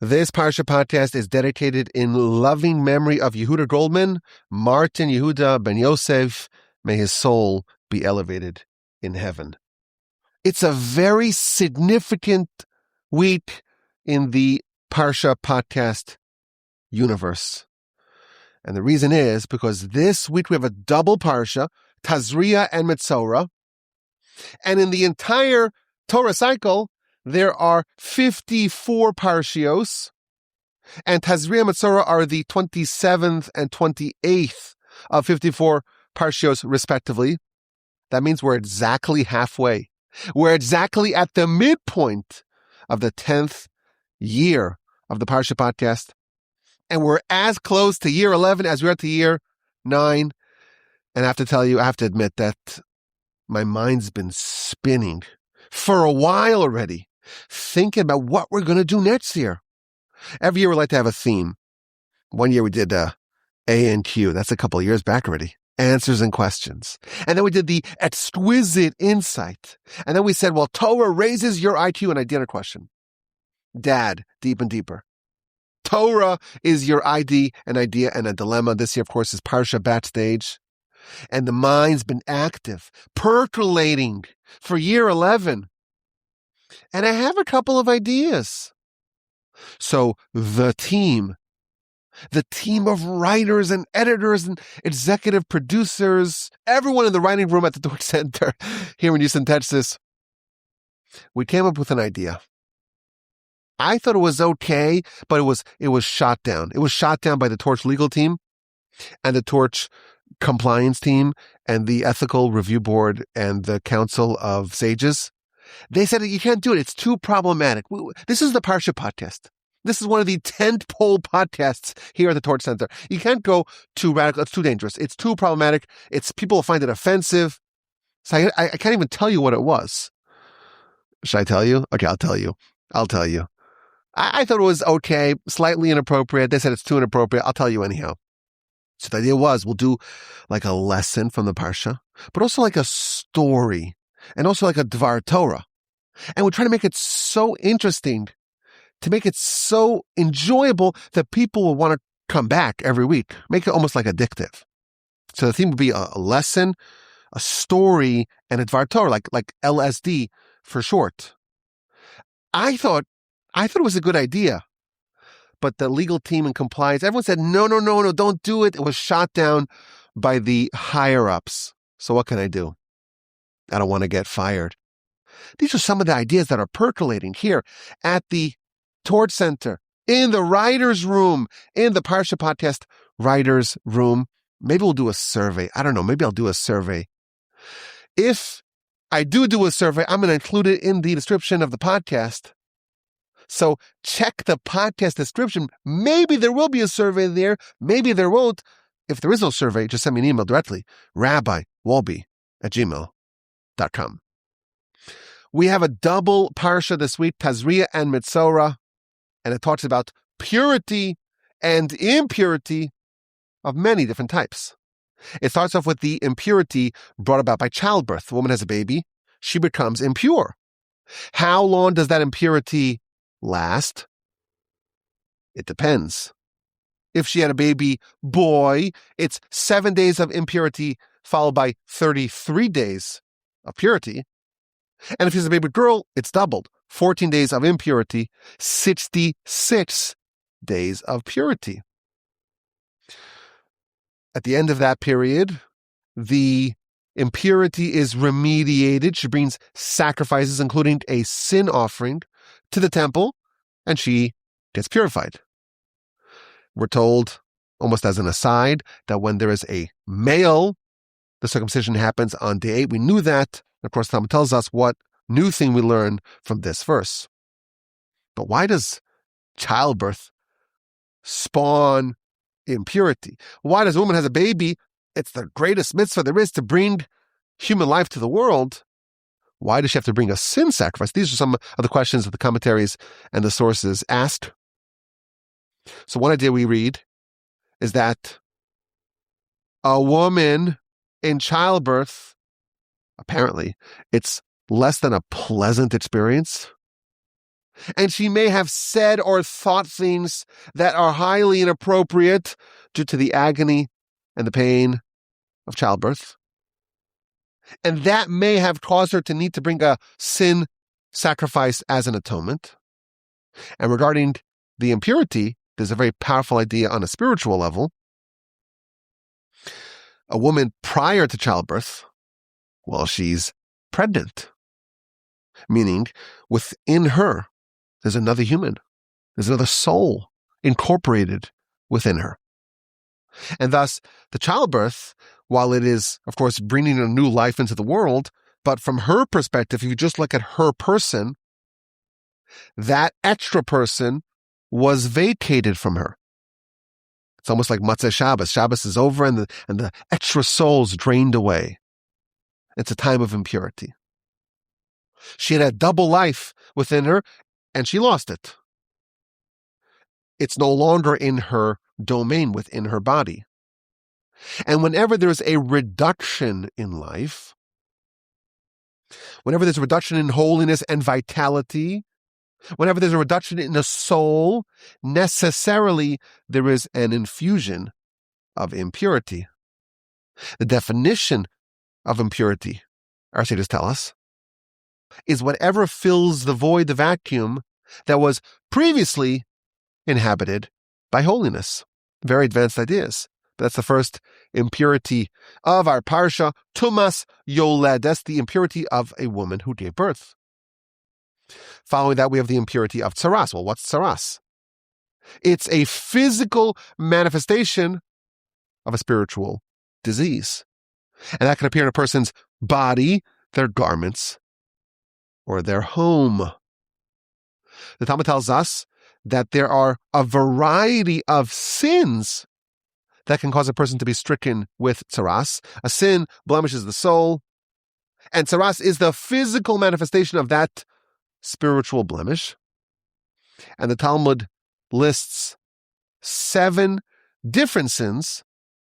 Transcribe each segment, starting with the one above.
This Parsha podcast is dedicated in loving memory of Yehuda Goldman, Martin Yehuda ben Yosef. May his soul be elevated in heaven. It's a very significant week in the Parsha podcast universe. And the reason is because this week we have a double Parsha, Tazria and Metzora. And in the entire Torah cycle, there are 54 Parshios, and Tazria and Metzora are the 27th and 28th of 54 Parshios, respectively. That means we're exactly halfway. We're exactly at the midpoint of the 10th year of the Parsha podcast, and we're as close to year 11 as we are to year 9. And I have to admit that my mind's been spinning for a while already, thinking about what we're going to do next year. Every year we like to have a theme. One year we did A and Q. That's a couple of years back already. Answers and questions. And then we did the exquisite insight. And then we said, well, Torah raises your IQ, and I did a question. Dad, deep and deeper. Torah is your ID, an idea, and a dilemma. This year, of course, is Parsha Backstage. And the mind's been active, percolating for year 11. And I have a couple of ideas. So the team of writers and editors and executive producers, everyone in the writing room at the Torch Center here in Houston, Texas, we came up with an idea. I thought it was okay, but it was shot down. It was shot down by the Torch legal team and the Torch compliance team and the ethical review board and the council of sages. They said that you can't do it. It's too problematic. This is the Parsha podcast. This is one of the tentpole podcasts here at the Torch Center. You can't go too radical. It's too dangerous. It's too problematic. People will find it offensive. So I can't even tell you what it was. Should I tell you? Okay, I'll tell you. I thought it was okay, slightly inappropriate. They said it's too inappropriate. I'll tell you anyhow. So the idea was we'll do like a lesson from the Parsha, but also like a story and also like a Dvar Torah. And we're trying to make it so interesting, to make it so enjoyable that people will want to come back every week. Make it almost like addictive. So the theme would be a lesson, a story, and a Dvar Torah, like LSD for short. I thought it was a good idea. But the legal team and compliance, everyone said, no, don't do it. It was shot down by the higher-ups. So what can I do? I don't want to get fired. These are some of the ideas that are percolating here at the Torch Center, in the writer's room, in the Parsha Podcast writer's room. Maybe we'll do a survey. I don't know. Maybe I'll do a survey. If I do a survey, I'm going to include it in the description of the podcast. So check the podcast description. Maybe there will be a survey there. Maybe there won't. If there is no survey, just send me an email directly, rabbiwalby@gmail.com. We have a double Parsha this week, Tazria and Metzora, and it talks about purity and impurity of many different types. It starts off with the impurity brought about by childbirth. The woman has a baby. She becomes impure. How long does that impurity last? It depends. If she had a baby boy, it's 7 days of impurity followed by 33 days of purity. And if she's a baby girl, it's doubled. 14 days of impurity, 66 days of purity. At the end of that period, the impurity is remediated. She brings sacrifices, including a sin offering, to the temple, and she gets purified. We're told, almost as an aside, that when there is a male, the circumcision happens on day 8. We knew that. Of course, Talmud tells us what new thing we learn from this verse. But why does childbirth spawn impurity? Why does a woman has a baby? It's the greatest mitzvah there is to bring human life to the world. Why does she have to bring a sin sacrifice? These are some of the questions that the commentaries and the sources asked. So one idea we read is that a woman in childbirth, apparently, it's less than a pleasant experience. And she may have said or thought things that are highly inappropriate due to the agony and the pain of childbirth. And that may have caused her to need to bring a sin sacrifice as an atonement. And regarding the impurity, there's a very powerful idea on a spiritual level. A woman prior to childbirth, well, she's pregnant, meaning within her, there's another human. There's another soul incorporated within her. And thus, the childbirth, while it is, of course, bringing a new life into the world, but from her perspective, if you just look at her person, that extra person was vacated from her. It's almost like Matzah Shabbos. Shabbos is over and the extra soul's drained away. It's a time of impurity. She had a double life within her, and she lost it. It's no longer in her domain, within her body. And whenever there's a reduction in life, whenever there's a reduction in holiness and vitality, whenever there's a reduction in the soul, necessarily there is an infusion of impurity. The definition of impurity, our sages tell us, is whatever fills the void, the vacuum that was previously inhabited by holiness. Very advanced ideas. But that's the first impurity of our Parsha, Tumas Yoledes, the impurity of a woman who gave birth. Following that, we have the impurity of tzaraas. Well, what's tzaraas? It's a physical manifestation of a spiritual disease. And that can appear in a person's body, their garments, or their home. The Talmud tells us that there are a variety of sins that can cause a person to be stricken with tzaraas. A sin blemishes the soul, and tzaraas is the physical manifestation of that spiritual blemish. And the Talmud lists 7 different sins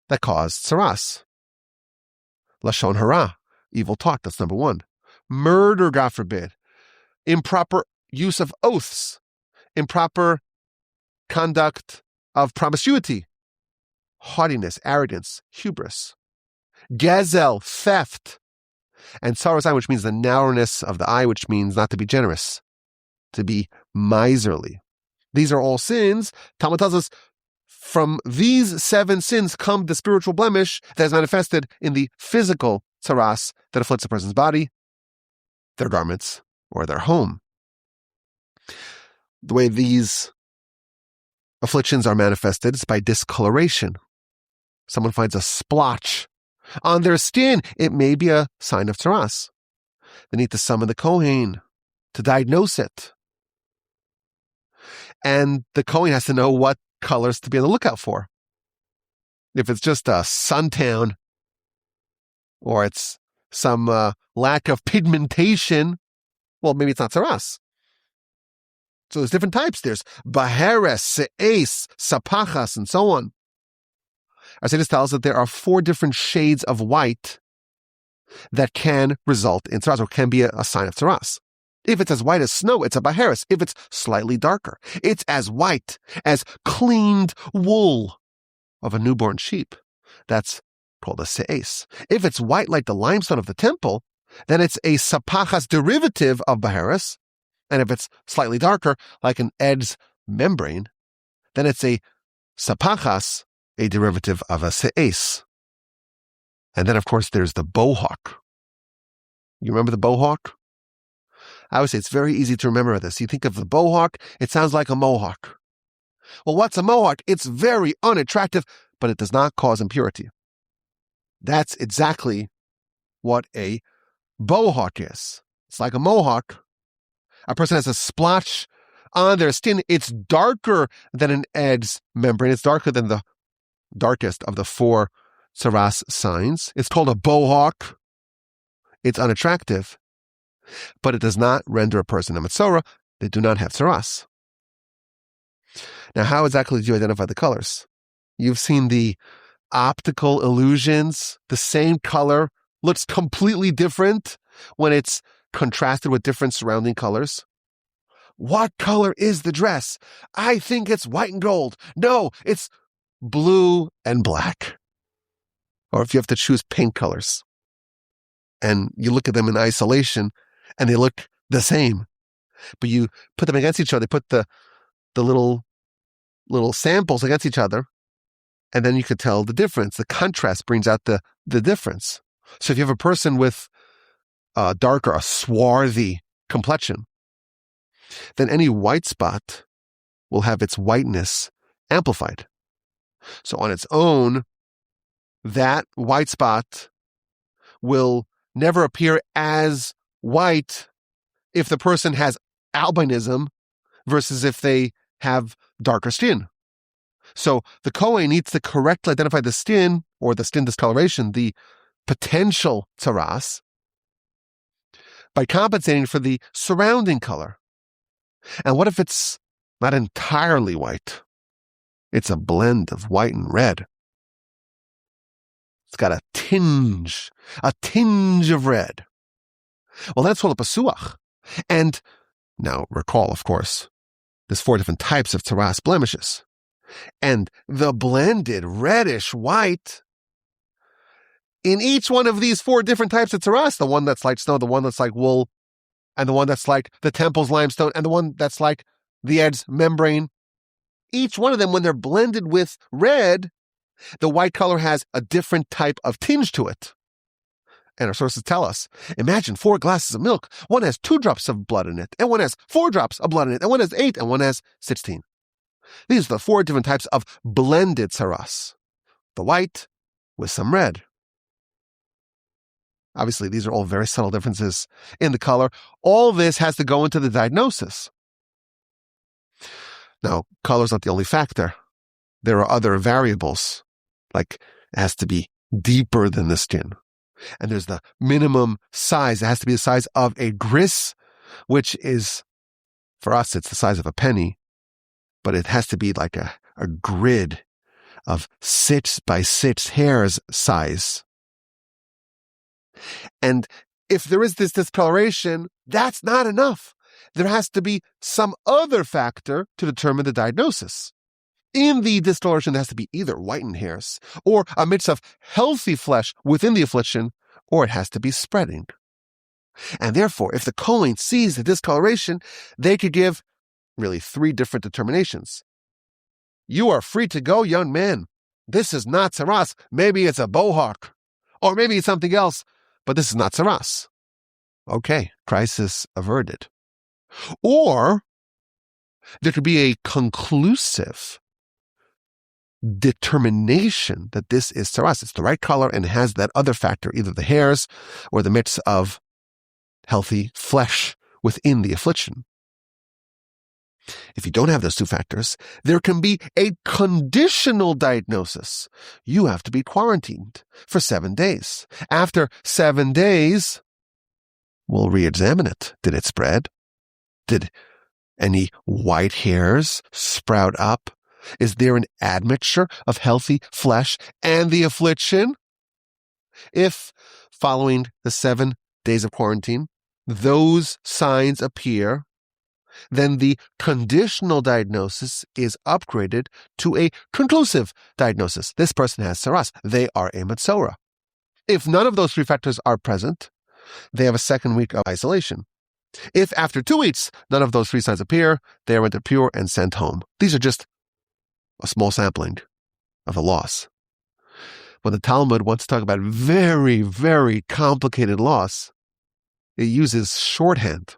that cause tzaraas. Lashon hara, evil talk, that's number 1. Murder, God forbid. Improper use of oaths. Improper conduct of promiscuity. Haughtiness, arrogance, hubris. Gezel, theft. And tzaraas, which means the narrowness of the eye, which means not to be generous, to be miserly. These are all sins. Talmud tells us from these 7 sins come the spiritual blemish that is manifested in the physical tzaraas that afflicts a person's body, their garments, or their home. The way these afflictions are manifested is by discoloration. Someone finds a splotch on their skin. It may be a sign of tzaraas. They need to summon the Kohen to diagnose it. And the Kohen has to know what colors to be on the lookout for. If it's just a suntan, or it's some lack of pigmentation, well, maybe it's not tzaraas. So there's different types. There's baheres, se'es, sapachas, and so on. Our sages tells us that there are 4 different shades of white that can result in tzaraas, or can be a sign of tzaraas. If it's as white as snow, it's a baheres. If it's slightly darker, it's as white as cleaned wool of a newborn sheep. That's called a se'es. If it's white like the limestone of the temple, then it's a sapachas derivative of baheres. And if it's slightly darker, like an ed's membrane, then it's a sapachas, a derivative of a se'es. And then, of course, there's the bohawk. You remember the bohawk? I would say it's very easy to remember this. You think of the bohawk, it sounds like a mohawk. Well, what's a mohawk? It's very unattractive, but it does not cause impurity. That's exactly what a bohawk is. It's like a mohawk. A person has a splotch on their skin. It's darker than an ed's membrane. It's darker than the darkest of the 4 tzaraas signs. It's called a bohawk. It's unattractive, but it does not render a person a Metzora. They do not have tzaraas. Now, how exactly do you identify the colors? You've seen the optical illusions. The same color looks completely different when it's contrasted with different surrounding colors. what color is the dress? I think it's white and gold. No, it's blue and black. Or if you have to choose paint colors and you look at them in isolation and they look the same, but you put them against each other, they put the little samples against each other, and then you could tell the difference. The contrast brings out the difference. So if you have a person with a swarthy complexion, then any white spot will have its whiteness amplified. So on its own, that white spot will never appear as white if the person has albinism versus if they have darker skin. So the Kohen needs to correctly identify the skin or the skin discoloration, the potential tzaraas, by compensating for the surrounding color. And what if it's not entirely white? It's a blend of white and red. It's got a tinge of red. Well, that's called a pasuach. And now recall, of course, there's 4 different types of tzaraas blemishes. And the blended reddish white in each one of these 4 different types of tzaraas, the one that's like snow, the one that's like wool, and the one that's like the temple's limestone, and the one that's like the edge membrane, each one of them, when they're blended with red, the white color has a different type of tinge to it. And our sources tell us, imagine 4 glasses of milk. One has 2 drops of blood in it, and one has 4 drops of blood in it, and one has 8, and one has 16. These are the 4 different types of blended tzaraas. The white with some red. Obviously, these are all very subtle differences in the color. All this has to go into the diagnosis. Now, color is not the only factor. There are other variables, like it has to be deeper than the skin. And there's the minimum size. It has to be the size of a gris, which is, for us, it's the size of a penny, but it has to be like a grid of 6 by 6 hairs size. And if there is this discoloration, that's not enough. There has to be some other factor to determine the diagnosis. In the discoloration, there has to be either whitened hairs or a mix of healthy flesh within the affliction, or it has to be spreading. And therefore, if the Kohen sees the discoloration, they could give really 3 different determinations. You are free to go, young man. This is not tzaraas. Maybe it's a bohawk, or maybe it's something else, but this is not tzaraas. Okay, crisis averted. Or there could be a conclusive determination that this is tzaraas. It's the right color and it has that other factor, either the hairs or the mix of healthy flesh within the affliction. If you don't have those 2 factors, there can be a conditional diagnosis. You have to be quarantined for 7 days. After 7 days, we'll re-examine it. Did it spread? Did any white hairs sprout up? Is there an admixture of healthy flesh and the affliction? If, following the 7 days of quarantine, those signs appear, then the conditional diagnosis is upgraded to a conclusive diagnosis. This person has tzaraas. They are a Metzora. If none of those 3 factors are present, they have a 2nd week of isolation. If after 2 weeks, none of those 3 signs appear, they are impure and sent home. These are just a small sampling of a loss. When the Talmud wants to talk about very, very complicated loss, it uses shorthand.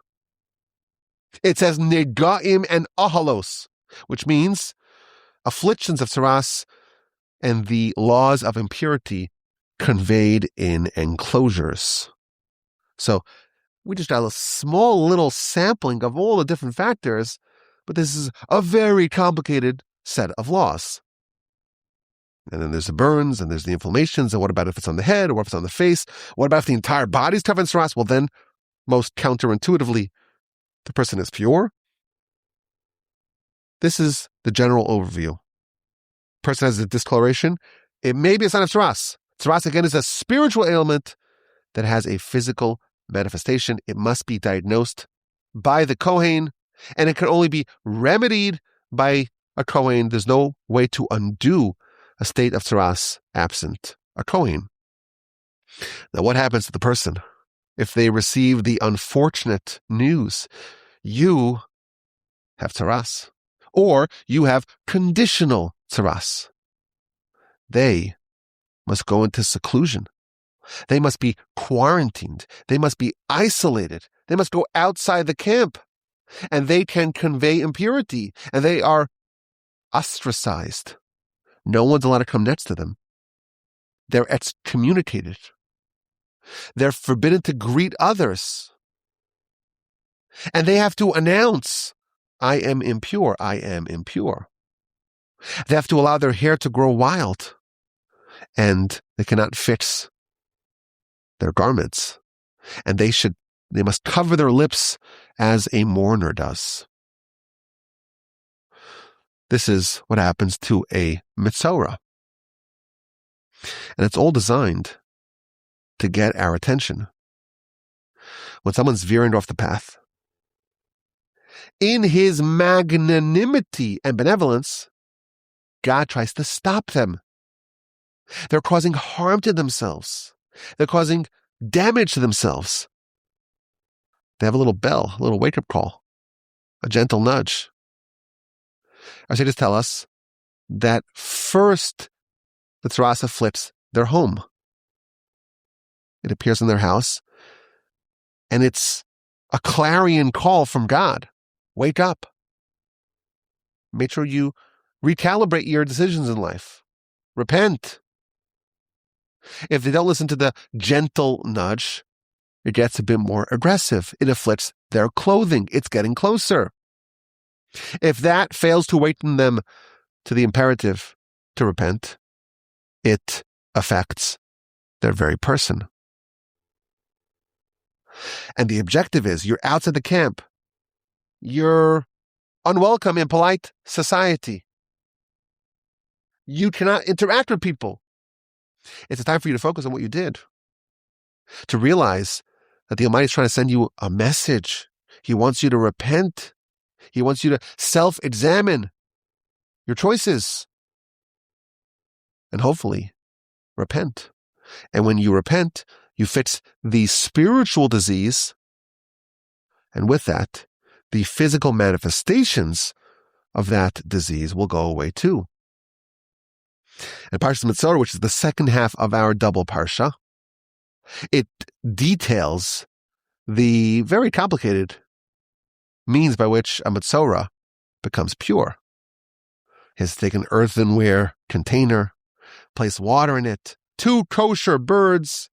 It says negaim and ahalos, which means afflictions of tzaraas and the laws of impurity conveyed in enclosures. So we just got a small little sampling of all the different factors, but this is a very complicated set of laws. And then there's the burns, and there's the inflammations, and what about if it's on the head, or what if it's on the face? What about if the entire body's covered in tzaraas? Well, then, most counterintuitively, the person is pure. This is the general overview. Person has a discoloration. It may be a sign of tzaraas. Tzaraas, again, is a spiritual ailment that has a physical manifestation. It must be diagnosed by the Kohen, and it can only be remedied by a Kohen. There's no way to undo a state of tzaraas absent a Kohen. Now, what happens to the person if they receive the unfortunate news? You have tzaraas, or you have conditional tzaraas. They must go into seclusion. They must be quarantined. They must be isolated. They must go outside the camp. And they can convey impurity. And they are ostracized. No one's allowed to come next to them. They're excommunicated. They're forbidden to greet others. And they have to announce, I am impure, I am impure. They have to allow their hair to grow wild. And they cannot fix their garments. And they must cover their lips as a mourner does. This is what happens to a Metzora. And it's all designed to get our attention. When someone's veering off the path, in his magnanimity and benevolence, God tries to stop them. They're causing harm to themselves. They're causing damage to themselves. They have a little bell, a little wake-up call, a gentle nudge. Our sages tell us that first the tzaraas afflicts their home. It appears in their house, and it's a clarion call from God. Wake up. Make sure you recalibrate your decisions in life. Repent. If they don't listen to the gentle nudge, it gets a bit more aggressive. It afflicts their clothing. It's getting closer. If that fails to awaken them to the imperative to repent, it affects their very person. And the objective is, you're outside the camp. You're unwelcome in polite society. You cannot interact with people. It's a time for you to focus on what you did. To realize that the Almighty is trying to send you a message. He wants you to repent. He wants you to self-examine your choices. And hopefully, repent. And when you repent, you fix the spiritual disease. And with that, the physical manifestations of that disease will go away too. And Parsha Metzora, which is the second half of our double Parsha, it details the very complicated means by which a Metzora becomes pure. He has to take an earthenware container, place water in it, 2 kosher birds.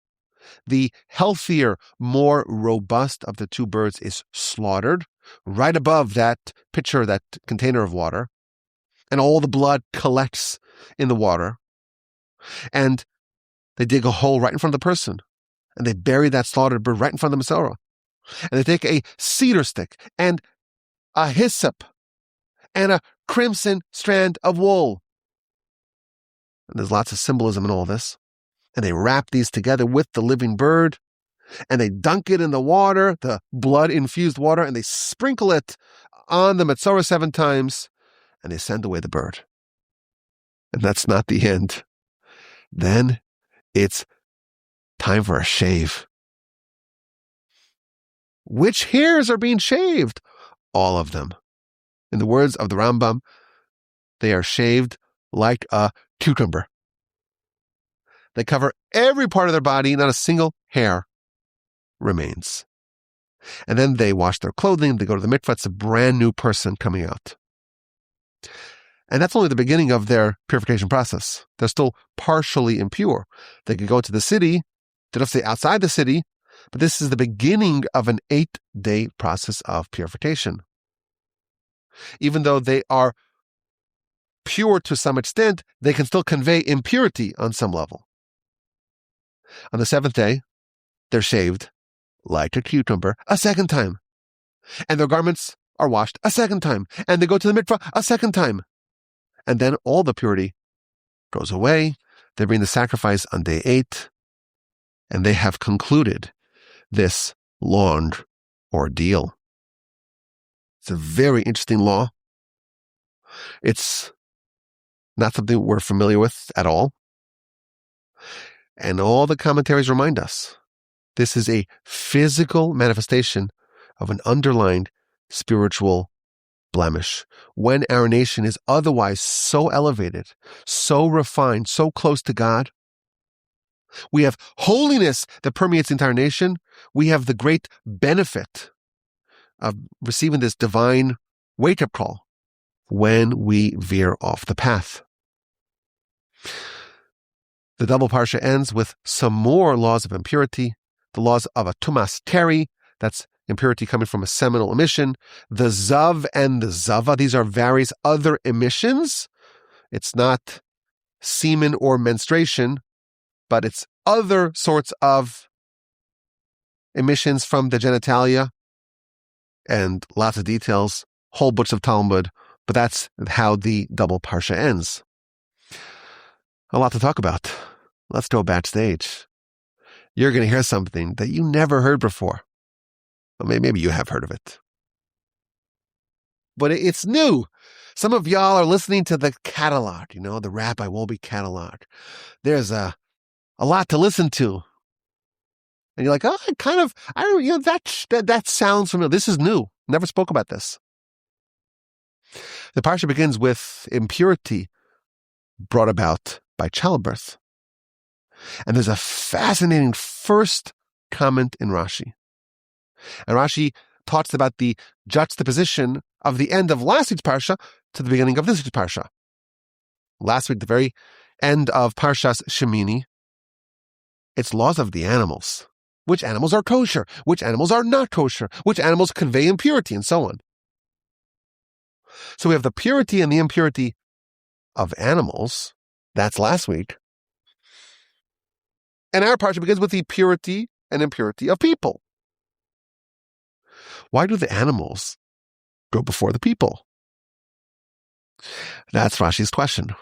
The healthier, more robust of the 2 birds is slaughtered right above that pitcher, that container of water, and all the blood collects in the water. And they dig a hole right in front of the person, and they bury that slaughtered bird right in front of the Metzora. And they take a cedar stick and a hyssop and a crimson strand of wool. And there's lots of symbolism in all this. And they wrap these together with the living bird, and they dunk it in the water, the blood-infused water, and they sprinkle it on the Metzora 7 times, and they send away the bird. And that's not the end. Then it's time for a shave. Which hairs are being shaved? All of them. In the words of the Rambam, they are shaved like a cucumber. They cover every part of their body, not a single hair remains. And then they wash their clothing, they go to the mikvah, it's a brand new person coming out. And that's only the beginning of their purification process. They're still partially impure. They can go into the city, they don't have to stay outside the city, but this is the beginning of an 8-day process of purification. Even though they are pure to some extent, they can still convey impurity on some level. On the 7th day, they're shaved like a cucumber a second time. And their garments are washed a second time. And they go to the mikvah a second time. And then all the purity goes away. They bring the sacrifice on day 8. And they have concluded this long ordeal. It's a very interesting law. It's not something we're familiar with at all. And all the commentaries remind us this is a physical manifestation of an underlying spiritual blemish. When our nation is otherwise so elevated, so refined, so close to God, we have holiness that permeates the entire nation. We have the great benefit of receiving this divine wake-up call when we veer off the path. The double Parsha ends with some more laws of impurity, the laws of a tumas teri, that's impurity coming from a seminal emission, the zav and the zava, these are various other emissions. It's not semen or menstruation, but it's other sorts of emissions from the genitalia, and lots of details, whole books of Talmud, but that's how the double Parsha ends. A lot to talk about. Let's go backstage. You're going to hear something that you never heard before. Well, maybe you have heard of it. But it's new. Some of y'all are listening to the catalog, the Rabbi Wolbe catalog. There's a lot to listen to. And you're like, oh, that sounds familiar. This is new. Never spoke about this. The Parsha begins with impurity brought about by childbirth. And there's a fascinating first comment in Rashi. And Rashi talks about the juxtaposition of the end of last week's Parsha to the beginning of this week's Parsha. Last week, the very end of Parshas Shemini, it's laws of the animals. Which animals are kosher? Which animals are not kosher? Which animals convey impurity? And so on. So we have the purity and the impurity of animals. That's last week. And our Parsha begins with the purity and impurity of people. Why do the animals go before the people? That's Rashi's question.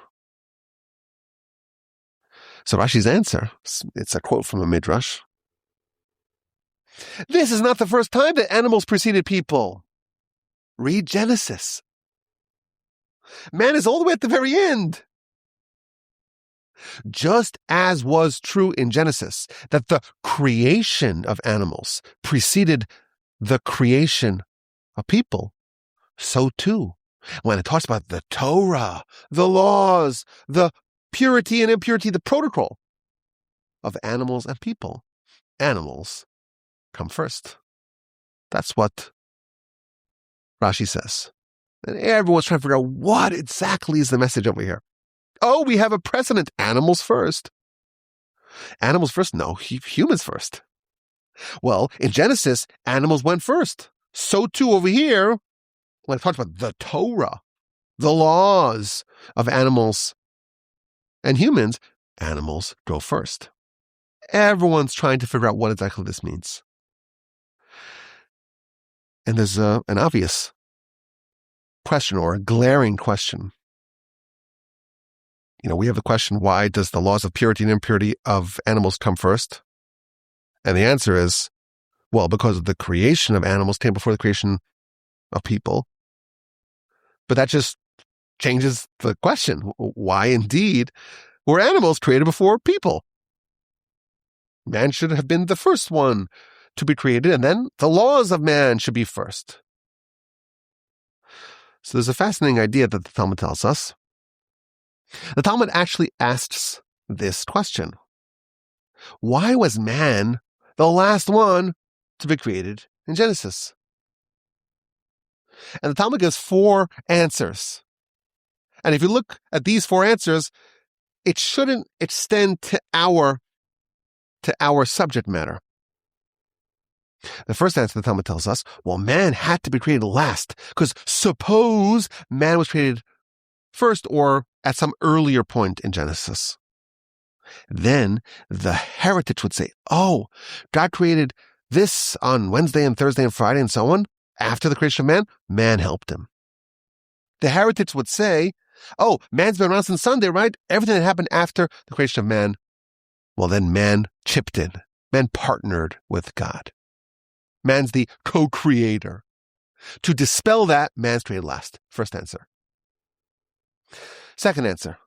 So Rashi's answer, it's a quote from a midrash. This is not the first time that animals preceded people. Read Genesis. Man is all the way at the very end. Just as was true in Genesis, that the creation of animals preceded the creation of people, so too, when it talks about the Torah, the laws, the purity and impurity, the protocol of animals and people, animals come first. That's what Rashi says. And everyone's trying to figure out what exactly is the message over here. Oh, we have a precedent. Animals first. Animals first? No, humans first. Well, in Genesis, animals went first. So too over here, when it talks about the Torah, the laws of animals and humans, animals go first. Everyone's trying to figure out what exactly this means. And there's an obvious question, or a glaring question. We have the question, why does the laws of purity and impurity of animals come first? And the answer is, well, because the creation of animals came before the creation of people. But that just changes the question. Why indeed were animals created before people? Man should have been the first one to be created, and then the laws of man should be first. So there's a fascinating idea that the Talmud tells us. The Talmud actually asks this question. Why was man the last one to be created in Genesis? And the Talmud gives 4 answers. And if you look at these 4 answers, it shouldn't extend to our subject matter. The first answer the Talmud tells us, well, man had to be created last, because suppose man was created first or at some earlier point in Genesis. Then the heritage would say, oh, God created this on Wednesday and Thursday and Friday and so on. After the creation of man, man helped him. The heritage would say, oh, man's been around since Sunday, right? Everything that happened after the creation of man, well, then man chipped in. Man partnered with God. Man's the co-creator. To dispel that, man's created last. First answer. Second answer.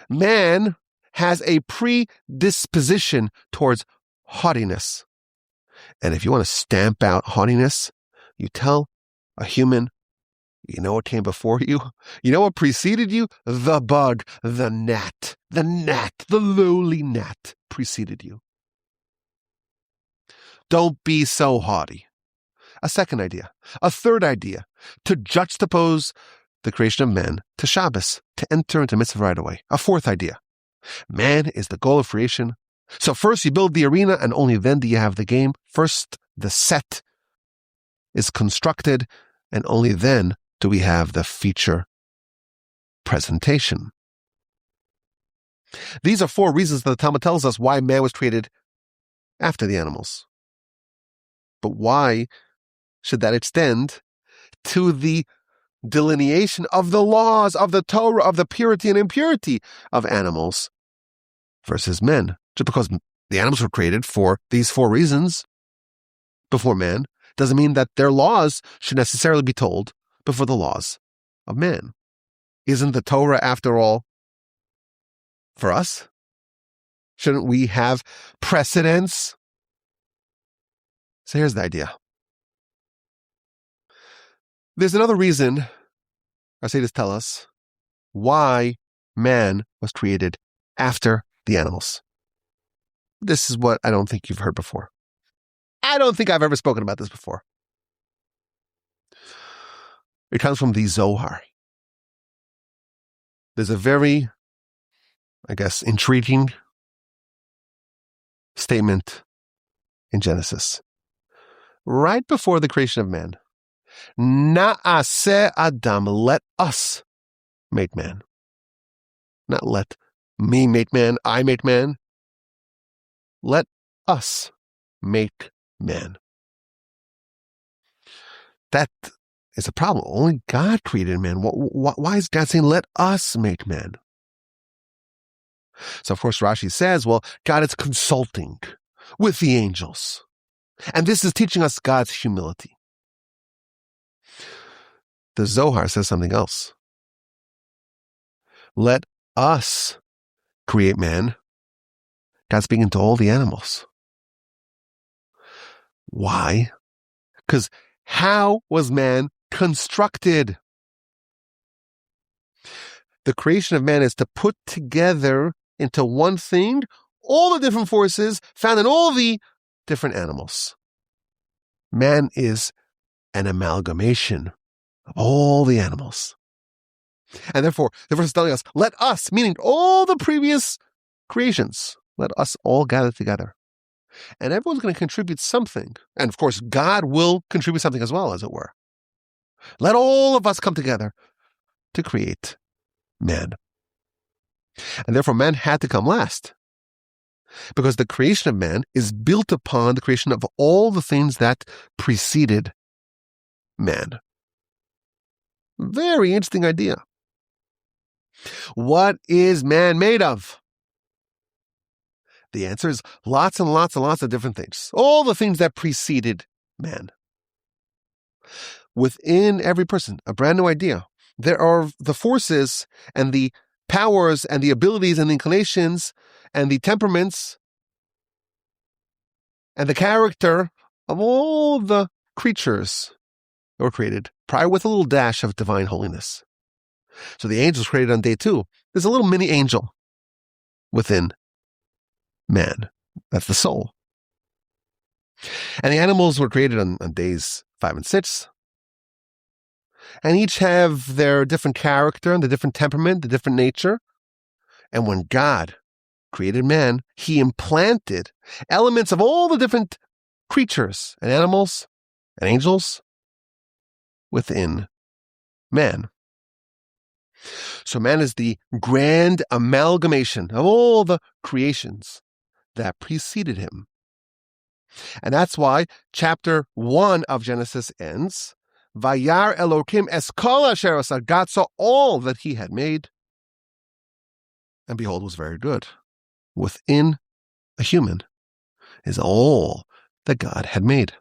Man has a predisposition towards haughtiness. And if you want to stamp out haughtiness, you tell a human, you know what came before you? You know what preceded you? The bug, the gnat, the lowly gnat preceded you. Don't be so haughty. A second idea. A third idea, to juxtapose the creation of man to Shabbos, to enter into mitzvah right away. A fourth idea. Man is the goal of creation. So first you build the arena, and only then do you have the game. First, the set is constructed, and only then do we have the feature presentation. These are four reasons that the Talmud tells us why man was created after the animals. But why should that extend to the delineation of the laws of the Torah, of the purity and impurity of animals versus men? Just because the animals were created for these four reasons before man doesn't mean that their laws should necessarily be told before the laws of man. Isn't the Torah, after all, for us? Shouldn't we have precedence? So here's the idea. There's another reason, our sages tell us, why man was created after the animals. This is what I don't think you've heard before. I don't think I've ever spoken about this before. It comes from the Zohar. There's a very, intriguing statement in Genesis. Right before the creation of man. Na'aseh Adam, let us make man. Not let me make man, I make man. Let us make man. That is a problem. Only God created man. Why is God saying, let us make man? So, of course, Rashi says, well, God is consulting with the angels. And this is teaching us God's humility. The Zohar says something else. Let us create man. God's speaking to all the animals. Why? Because how was man constructed? The creation of man is to put together into one thing all the different forces found in all the different animals. Man is an amalgamation of all the animals. And therefore, the verse is telling us, let us, meaning all the previous creations, let us all gather together. And everyone's going to contribute something. And of course, God will contribute something as well, as it were. Let all of us come together to create man. And therefore, man had to come last. Because the creation of man is built upon the creation of all the things that preceded man. Very interesting idea. What is man made of? The answer is lots and lots and lots of different things. All the things that preceded man. Within every person, a brand new idea. There are the forces and the powers and the abilities and the inclinations and the temperaments and the character of all the creatures that were created prior with a little dash of divine holiness. So the angels created on day 2. There's a little mini angel within man. That's the soul. And the animals were created on days 5 and 6. And each have their different character and the different temperament, the different nature. And when God created man, he implanted elements of all the different creatures and animals and angels within man. So man is the grand amalgamation of all the creations that preceded him. And that's why chapter 1 of Genesis ends, Vayar Elokim es kol asher asa. God saw all that he had made, and behold, it was very good. Within a human is all that God had made.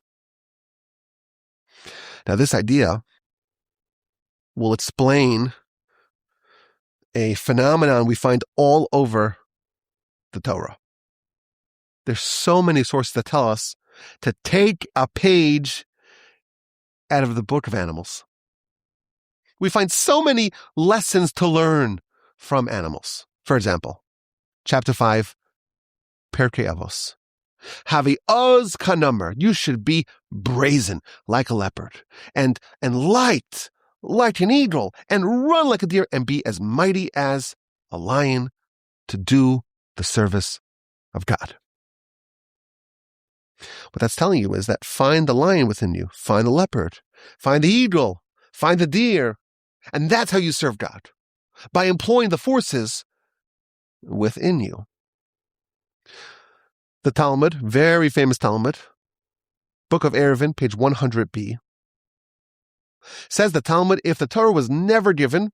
Now, this idea will explain a phenomenon we find all over the Torah. There's so many sources that tell us to take a page out of the book of animals. We find so many lessons to learn from animals. For example, chapter 5, Pirkei Avos. Havi oz kanummer. You should be brazen like a leopard, and light like an eagle, and run like a deer, and be as mighty as a lion to do the service of God. What that's telling you is that find the lion within you, find the leopard, find the eagle, find the deer, and that's how you serve God, by employing the forces within you. The Talmud, very famous Talmud, Book of Eruvin, page 100b, says the Talmud, if the Torah was never given,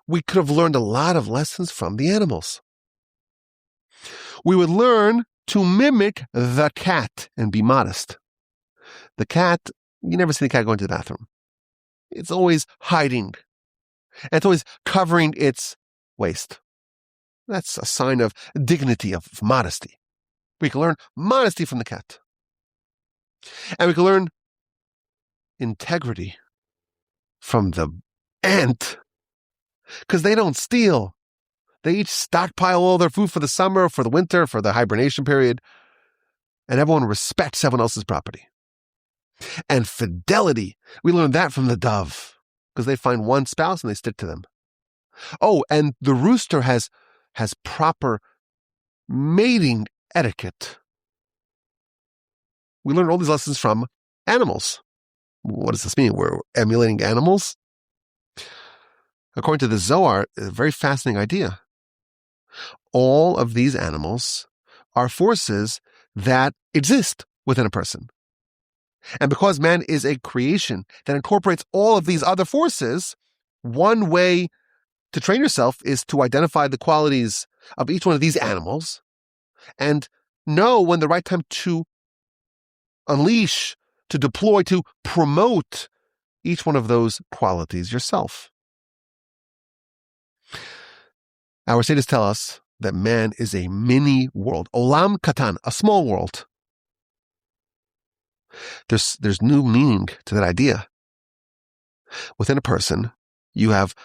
we could have learned a lot of lessons from the animals. We would learn to mimic the cat and be modest. The cat, you never see the cat go into the bathroom. It's always hiding. And it's always covering its waist. That's a sign of dignity, of modesty. We can learn modesty from the cat. And we can learn integrity from the ant, because they don't steal. They each stockpile all their food for the summer, for the winter, for the hibernation period, and everyone respects everyone else's property. And fidelity, we learn that from the dove, because they find one spouse and they stick to them. Oh, and the rooster has proper mating etiquette. We learn all these lessons from animals. What does this mean? We're emulating animals? According to the Zohar, a very fascinating idea. All of these animals are forces that exist within a person. And because man is a creation that incorporates all of these other forces, one way to train yourself is to identify the qualities of each one of these animals and know when the right time to unleash, to deploy, to promote each one of those qualities yourself. Our sages tell us that man is a mini world, olam katan, a small world. There's new meaning to that idea. Within a person, you have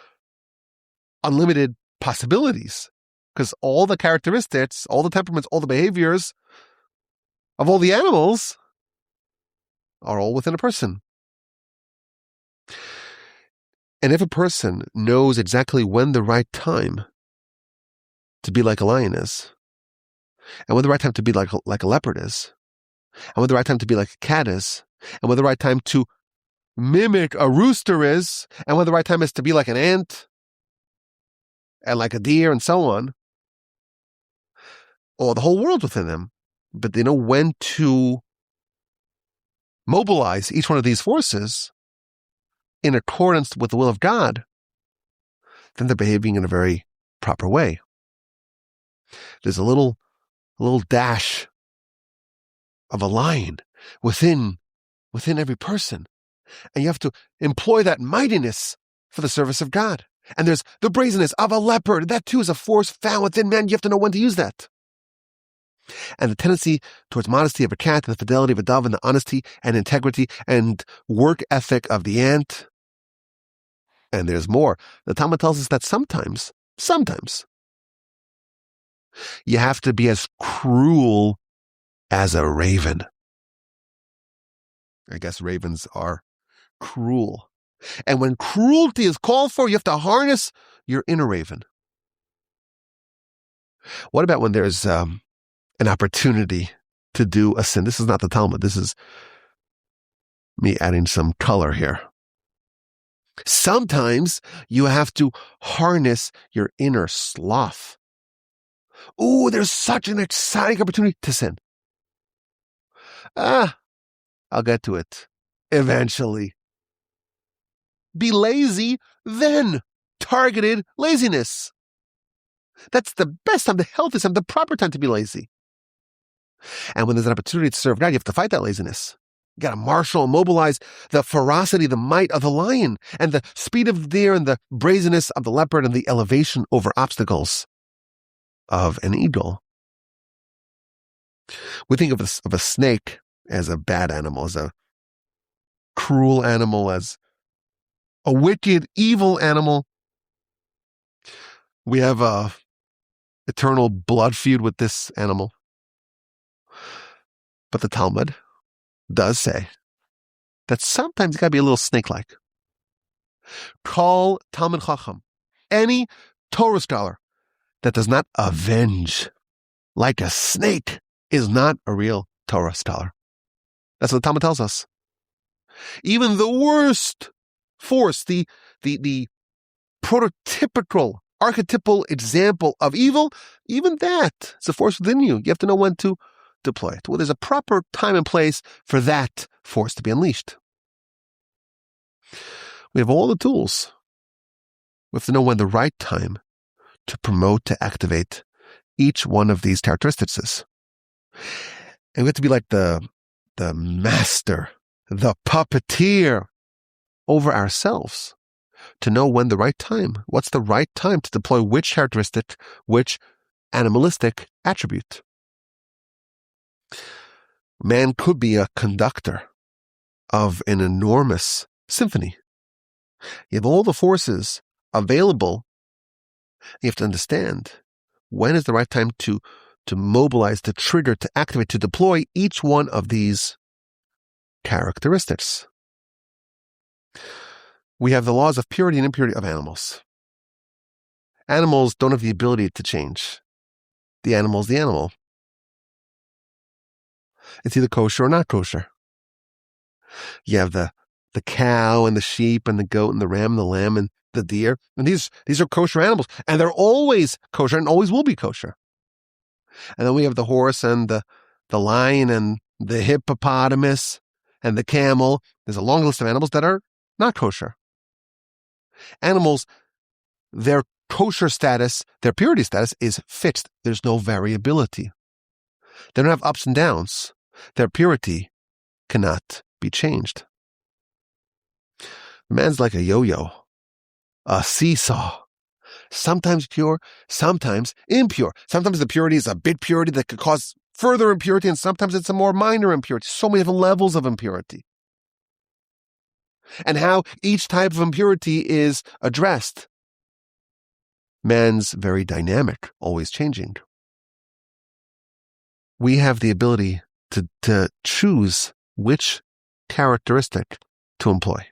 unlimited possibilities, because all the characteristics, all the temperaments, all the behaviors of all the animals are all within a person. And if a person knows exactly when the right time to be like a lion is, and when the right time to be like a leopard is, and when the right time to be like a cat is, and when the right time to mimic a rooster is, and when the right time is to be like an ant, and like a deer, and so on, or the whole world within them, but they know when to mobilize each one of these forces in accordance with the will of God, then they're behaving in a very proper way. There's a little dash of a lion within every person. And you have to employ that mightiness for the service of God. And there's the brazenness of a leopard. That too is a force found within man. You have to know when to use that. And the tendency towards modesty of a cat, and the fidelity of a dove, and the honesty and integrity and work ethic of the ant. And there's more. The Talmud tells us that sometimes, you have to be as cruel as a raven. I guess ravens are cruel. And when cruelty is called for, you have to harness your inner raven. What about when there's an opportunity to do a sin? This is not the Talmud. This is me adding some color here. Sometimes you have to harness your inner sloth. Ooh, there's such an exciting opportunity to sin. I'll get to it eventually. Be lazy, then targeted laziness. That's the best time, the healthiest time, the proper time to be lazy. And when there's an opportunity to serve God, you have to fight that laziness. You got to marshal and mobilize the ferocity, the might of the lion, and the speed of the deer, and the brazenness of the leopard, and the elevation over obstacles of an eagle. We think of a snake as a bad animal, as a cruel animal, as a wicked, evil animal. We have a eternal blood feud with this animal. But the Talmud does say that sometimes you got to be a little snake-like. Call Talmud Chacham, any Torah scholar that does not avenge like a snake is not a real Torah scholar. That's what the Talmud tells us. Even the worst force, the prototypical, archetypal example of evil, even that is a force within you. You have to know when to deploy it. Well, there's a proper time and place for that force to be unleashed. We have all the tools. We have to know when the right time to promote, to activate each one of these characteristics is. And we have to be like the master, the puppeteer over ourselves to know when the right time, what's the right time to deploy which characteristic, which animalistic attribute. Man could be a conductor of an enormous symphony. You have all the forces available. You have to understand when is the right time to mobilize, to trigger, to activate, to deploy each one of these characteristics. We have the laws of purity and impurity of animals. Animals don't have the ability to change. The animal is the animal. It's either kosher or not kosher. You have the cow and the sheep and the goat and the ram and the lamb and the deer. And these are kosher animals. And they're always kosher and always will be kosher. And then we have the horse and the lion and the hippopotamus and the camel. There's a long list of animals that are not kosher. Animals, their kosher status, their purity status is fixed. There's no variability. They don't have ups and downs. Their purity cannot be changed. Man's like a yo-yo, a seesaw. Sometimes pure, sometimes impure. Sometimes the purity is a big purity that could cause further impurity, and sometimes it's a more minor impurity. So many different levels of impurity. And how each type of impurity is addressed. Man's very dynamic, always changing. We have the ability to choose which characteristic to employ.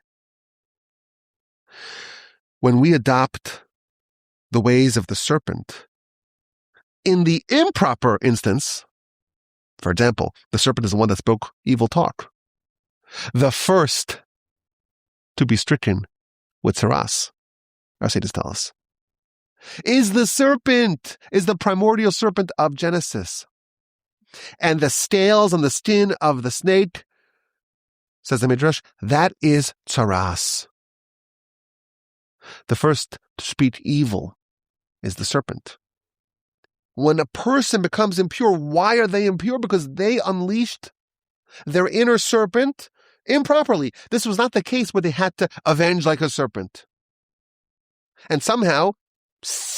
When we adopt the ways of the serpent, in the improper instance, for example, the serpent is the one that spoke evil talk. The first to be stricken with tzaraas, our sages tell us, is the serpent, is the primordial serpent of Genesis. And the scales on the skin of the snake, says the Midrash, that is tzaraas. The first to speak evil is the serpent. When a person becomes impure, why are they impure? Because they unleashed their inner serpent improperly. This was not the case where they had to avenge like a serpent. And somehow,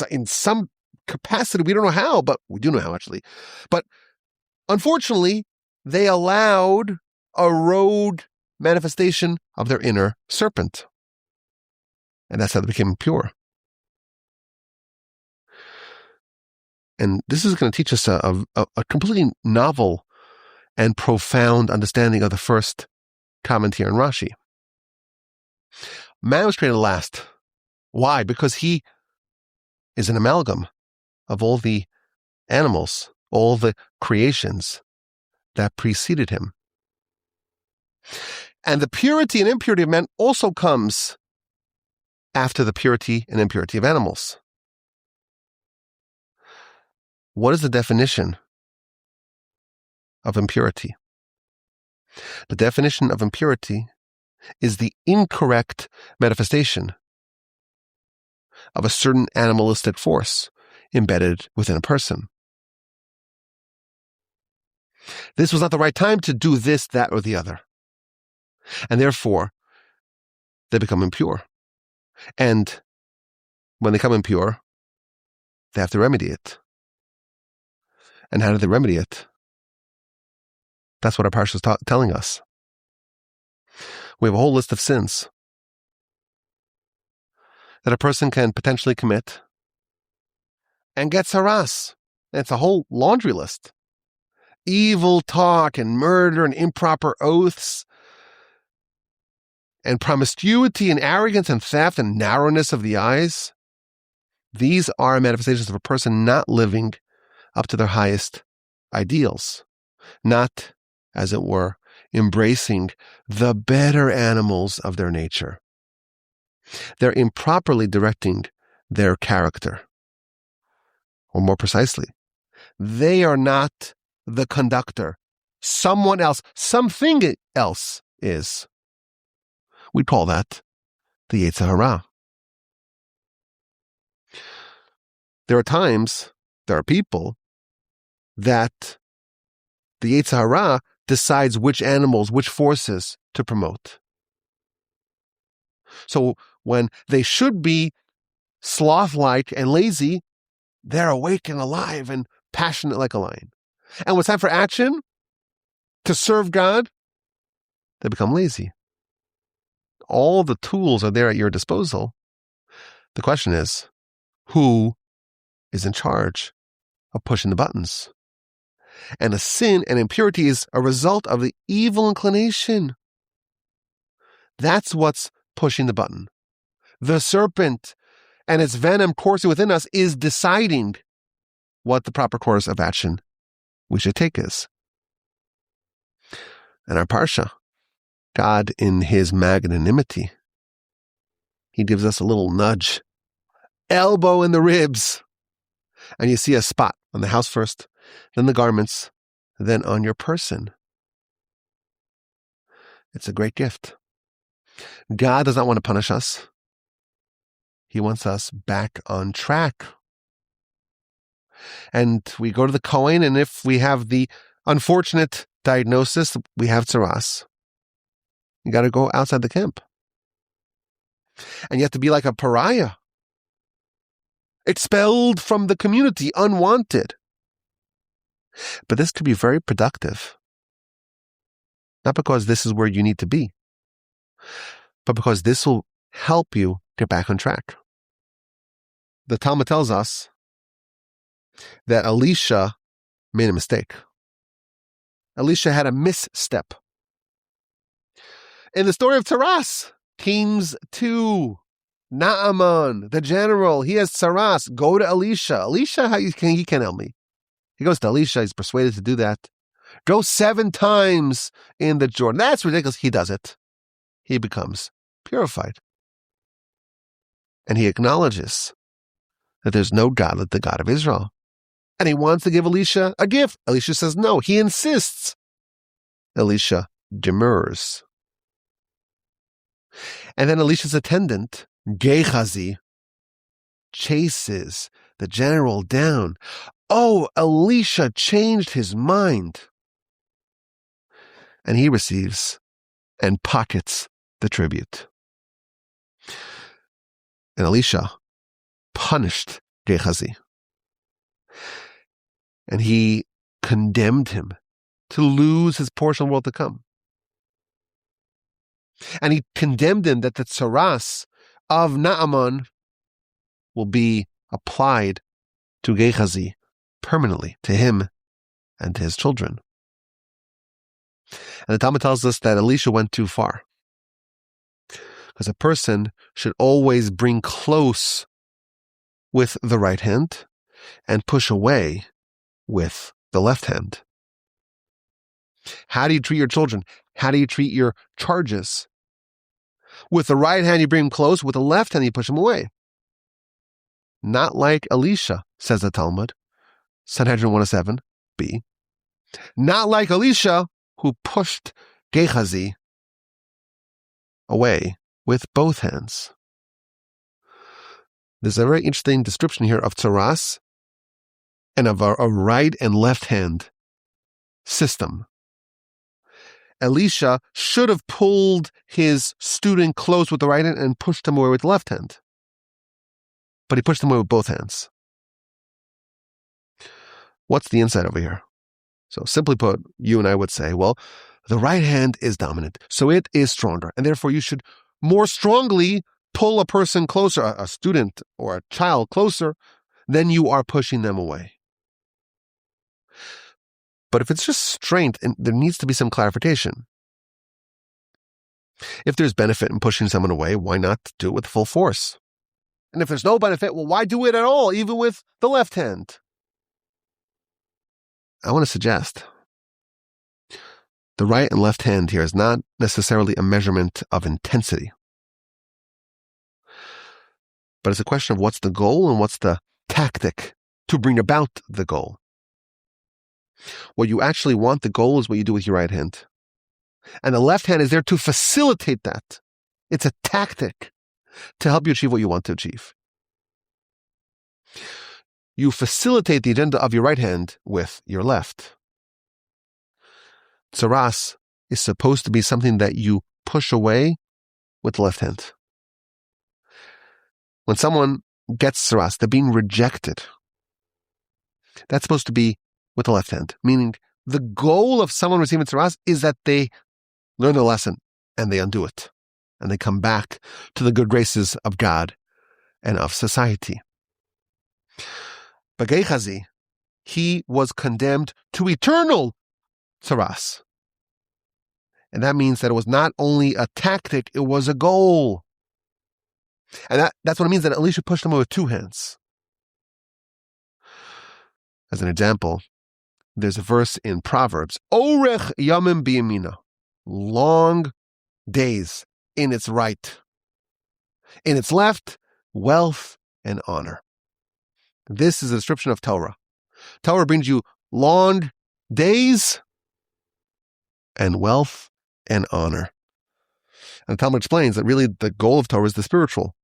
in some capacity, we don't know how, but we do know how actually. But unfortunately, they allowed a rogue manifestation of their inner serpent. And that's how they became impure. And this is going to teach us a completely novel and profound understanding of the first comment here in Rashi. Man was created last. Why? Because he is an amalgam of all the animals, all the creations that preceded him. And the purity and impurity of man also comes after the purity and impurity of animals. What is the definition of impurity? The definition of impurity is the incorrect manifestation of a certain animalistic force embedded within a person. This was not the right time to do this, that, or the other. And therefore, they become impure. And when they become impure, they have to remedy it. And how do they remedy it? That's what our Parsha is telling us. We have a whole list of sins that a person can potentially commit and get tzaraas. It's a whole laundry list. Evil talk and murder and improper oaths and promiscuity and arrogance and theft and narrowness of the eyes. These are manifestations of a person not living up to their highest ideals, not, as it were, embracing the better animals of their nature. They're improperly directing their character. Or more precisely, they are not the conductor. Someone else, something else is. We call that the Yetzirah. There are people that the Yetzirah decides which animals, which forces to promote. So when they should be sloth-like and lazy, they're awake and alive and passionate like a lion. And when it's time for action, to serve God, they become lazy. All the tools are there at your disposal. The question is, who is in charge of pushing the buttons? And a sin and impurity is a result of the evil inclination. That's what's pushing the button. The serpent and its venom coursing within us is deciding what the proper course of action we should take is. And our Parsha, God in his magnanimity, he gives us a little nudge, elbow in the ribs. And you see a spot on the house first, then the garments, then on your person. It's a great gift. God does not want to punish us. He wants us back on track. And we go to the Kohen, and if we have the unfortunate diagnosis, we have tzaraas. You got to go outside the camp. And you have to be like a pariah, expelled from the community, unwanted. But this could be very productive. Not because this is where you need to be, but because this will help you get back on track. The Talmud tells us that Elisha made a mistake. Elisha had a misstep. In the story of tzaraas, Kings 2, Naaman, the general, he has tzaraas. Go to Elisha. Elisha, he can't help me. He goes to Elisha. He's persuaded to do that. Go 7 times in the Jordan. That's ridiculous. He does it. He becomes purified. And he acknowledges that there's no God like the God of Israel. And he wants to give Elisha a gift. Elisha says no. He insists. Elisha demurs. And then Elisha's attendant, Gehazi, chases the general down. Oh, Elisha changed his mind. And he receives and pockets the tribute. And Elisha punished Gehazi. And he condemned him to lose his portion of the world to come. And he condemned him that the tzaraas of Naaman will be applied to Gehazi permanently, to him and to his children. And the Talmud tells us that Elisha went too far. Because a person should always bring close with the right hand and push away with the left hand. How do you treat your children? How do you treat your charges? With the right hand, you bring them close. With the left hand, you push them away. Not like Elisha, says the Talmud, Sanhedrin 107b. Not like Elisha, who pushed Gehazi away with both hands. There's a very interesting description here of tzaraas and of a right and left hand system. Elisha should have pulled his student close with the right hand and pushed him away with the left hand. But he pushed him away with both hands. What's the insight over here? So simply put, you and I would say, well, the right hand is dominant, so it is stronger, and therefore you should more strongly pull a person closer, a student or a child closer, than you are pushing them away. But if it's just strength, and there needs to be some clarification. If there's benefit in pushing someone away, why not do it with full force? And if there's no benefit, well, why do it at all, even with the left hand? I want to suggest the right and left hand here is not necessarily a measurement of intensity, but it's a question of what's the goal and what's the tactic to bring about the goal. What you actually want, the goal, is what you do with your right hand. And the left hand is there to facilitate that. It's a tactic to help you achieve what you want to achieve. You facilitate the agenda of your right hand with your left. Tzaraas is supposed to be something that you push away with the left hand. When someone gets tzaraas, they're being rejected. That's supposed to be with the left hand, meaning the goal of someone receiving tzaraas is that they learn the lesson and they undo it, and they come back to the good graces of God and of society. But Gehazi, he was condemned to eternal tzaraas. And that means that it was not only a tactic, it was a goal. And that's what it means that Elisha pushed him with two hands. As an example, there's a verse in Proverbs, Orech yamim biyamina, long days in its right. In its left, wealth and honor. This is a description of Torah. Torah brings you long days and wealth and honor. And the Talmud explains that really the goal of Torah is the spiritual.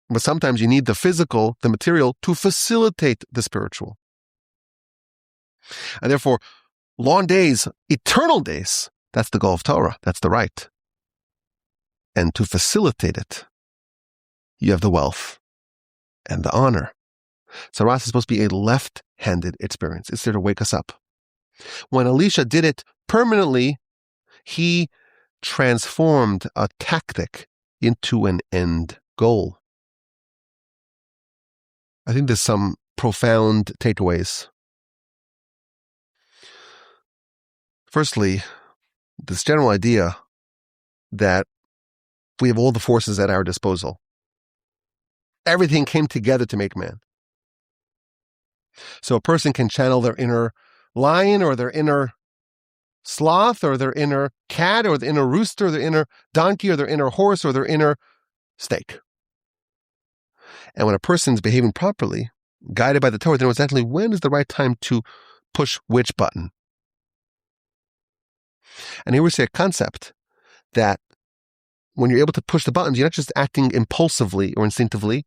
But sometimes you need the physical, the material, to facilitate the spiritual. And therefore, long days, eternal days, that's the goal of Torah. That's the right. And to facilitate it, you have the wealth and the honor. Tzaraas is supposed to be a left-handed experience. It's there to wake us up. When Elisha did it permanently, he transformed a tactic into an end goal. I think there's some profound takeaways. Firstly, this general idea that we have all the forces at our disposal. Everything came together to make man. So a person can channel their inner lion or their inner sloth or their inner cat or their inner rooster or their inner donkey or their inner horse or their inner snake. And when a person's behaving properly, guided by the Torah, they know exactly when is the right time to push which button. And here we see a concept that when you're able to push the buttons, you're not just acting impulsively or instinctively,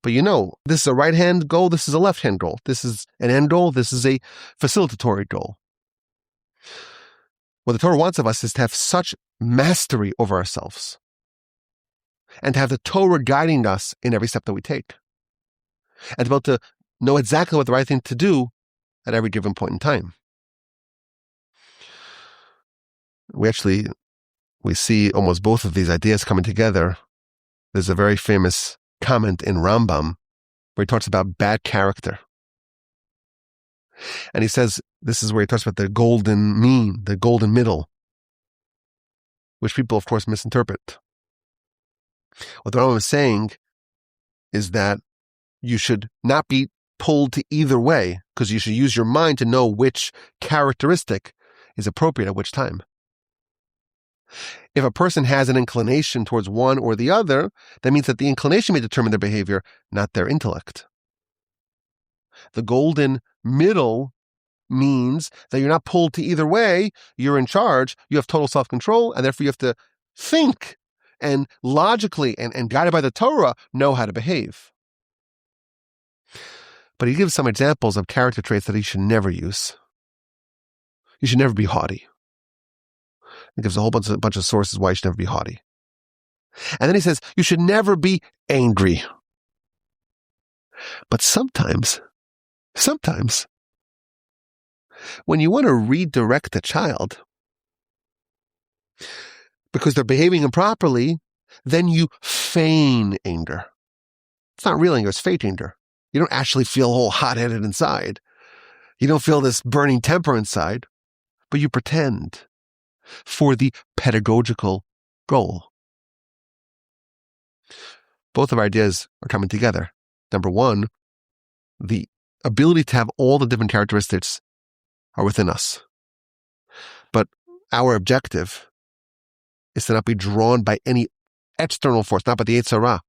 but you know, this is a right-hand goal, this is a left-hand goal. This is an end goal, this is a facilitatory goal. What the Torah wants of us is to have such mastery over ourselves and to have the Torah guiding us in every step that we take. And to be able to know exactly what the right thing to do at every given point in time. We see almost both of these ideas coming together. There's a very famous comment in Rambam where he talks about bad character. And he says, this is where he talks about the golden mean, the golden middle, which people, of course, misinterpret. What the Rambam is saying is that you should not be pulled to either way, because you should use your mind to know which characteristic is appropriate at which time. If a person has an inclination towards one or the other, that means that the inclination may determine their behavior, not their intellect. The golden middle means that you're not pulled to either way, you're in charge, you have total self-control, and therefore you have to think and logically and guided by the Torah know how to behave. But he gives some examples of character traits that he should never use. You should never be haughty. He gives a whole bunch of sources why you should never be haughty. And then he says, you should never be angry. But sometimes, when you want to redirect a child because they're behaving improperly, then you feign anger. It's not real anger, it's fake anger. You don't actually feel all hot-headed inside. You don't feel this burning temper inside, but you pretend for the pedagogical goal. Both of our ideas are coming together. Number one, the ability to have all the different characteristics are within us. But our objective is to not be drawn by any external force, not by the tzaraas,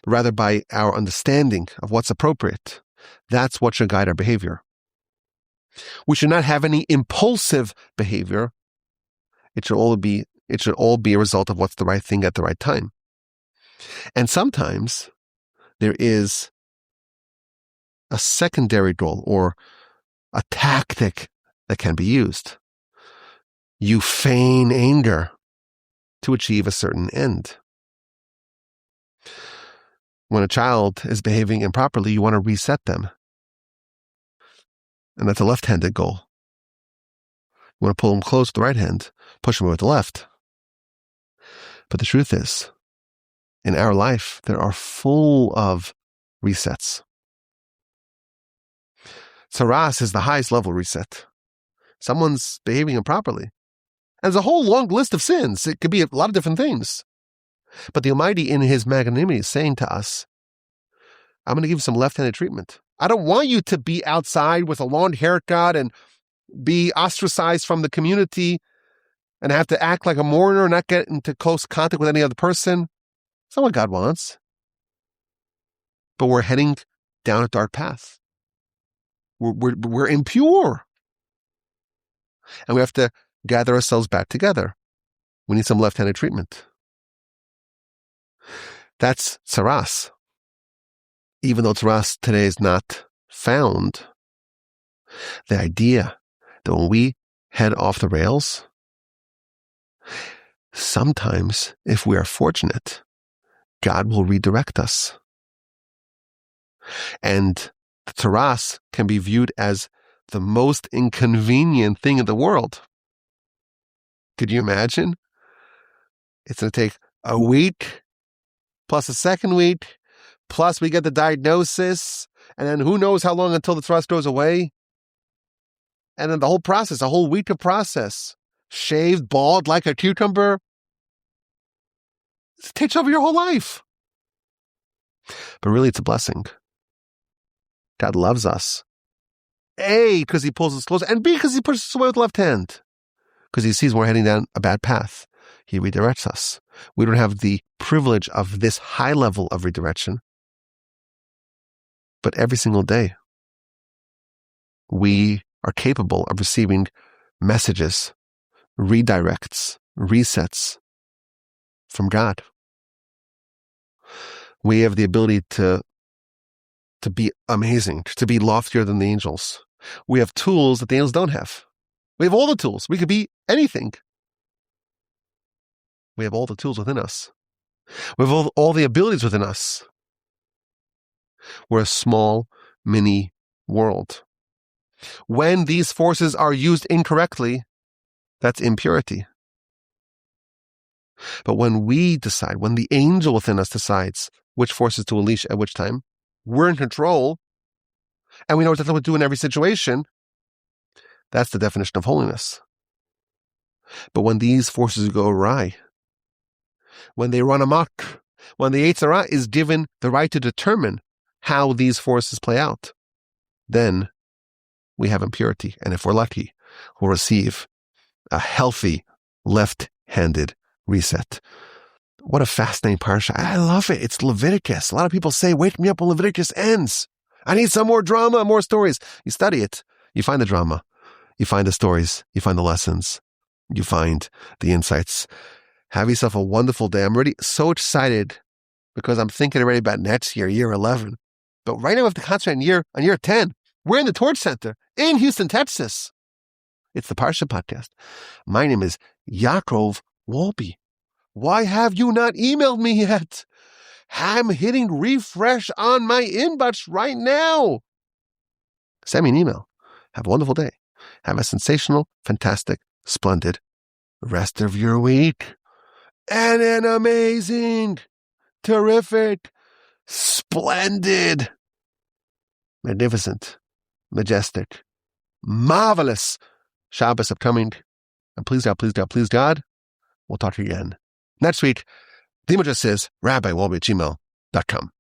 but rather by our understanding of what's appropriate. That's what should guide our behavior. We should not have any impulsive behavior. It should all be a result of what's the right thing at the right time. And sometimes there is a secondary goal or a tactic that can be used. You feign anger to achieve a certain end. When a child is behaving improperly, you want to reset them. And that's a left-handed goal. You want to pull them close with the right hand, push them with the left. But the truth is, in our life, there are full of resets. Tzaraas is the highest level reset. Someone's behaving improperly. And there's a whole long list of sins. It could be a lot of different things. But the Almighty, in His magnanimity, is saying to us, I'm going to give you some left-handed treatment. I don't want you to be outside with a long haircut and be ostracized from the community and have to act like a mourner and not get into close contact with any other person. That's not what God wants. But we're heading down a dark path. We're impure. And we have to gather ourselves back together. We need some left-handed treatment. That's tzaraas. Even though tzaraas today is not found, the idea that when we head off the rails, sometimes, if we are fortunate, God will redirect us. And the tzaraas can be viewed as the most inconvenient thing in the world. Could you imagine? It's going to take a week, plus a second week, plus we get the diagnosis, and then who knows how long until the tzaraas goes away. And then the whole process, a whole week of process, shaved, bald like a cucumber. It takes over your whole life. But really, it's a blessing. God loves us. A, because He pulls us close, and B, because He pushes us away with the left hand. Because He sees we're heading down a bad path. He redirects us. We don't have the privilege of this high level of redirection. But every single day, we are capable of receiving messages, redirects, resets from God. We have the ability to be amazing, to be loftier than the angels. We have tools that the angels don't have. We have all the tools. We could be anything. We have all the tools within us. We have all the abilities within us. We're a small, mini world. When these forces are used incorrectly, that's impurity. But when we decide, when the angel within us decides which forces to unleash at which time, we're in control, and we know exactly what to do in every situation. That's the definition of holiness. But when these forces go awry, when they run amok, when the tzaraas is given the right to determine how these forces play out, then we have impurity. And if we're lucky, we'll receive a healthy left-handed reset. What a fascinating Parsha. I love it. It's Leviticus. A lot of people say, wake me up when Leviticus ends. I need some more drama, more stories. You study it. You find the drama. You find the stories. You find the lessons. You find the insights. Have yourself a wonderful day. I'm already so excited because I'm thinking already about next year, year 11. But right now we have to concentrate on year 10. We're in the Torch Center in Houston, Texas. It's the Parsha Podcast. My name is Yaakov Wolbe. Why have you not emailed me yet? I'm hitting refresh on my inbox right now. Send me an email. Have a wonderful day. Have a sensational, fantastic, splendid rest of your week. And an amazing, terrific, splendid, magnificent, majestic, marvelous Shabbos upcoming. And please God, we'll talk to you again next week. The email address is rabbiwolbe@gmail.com.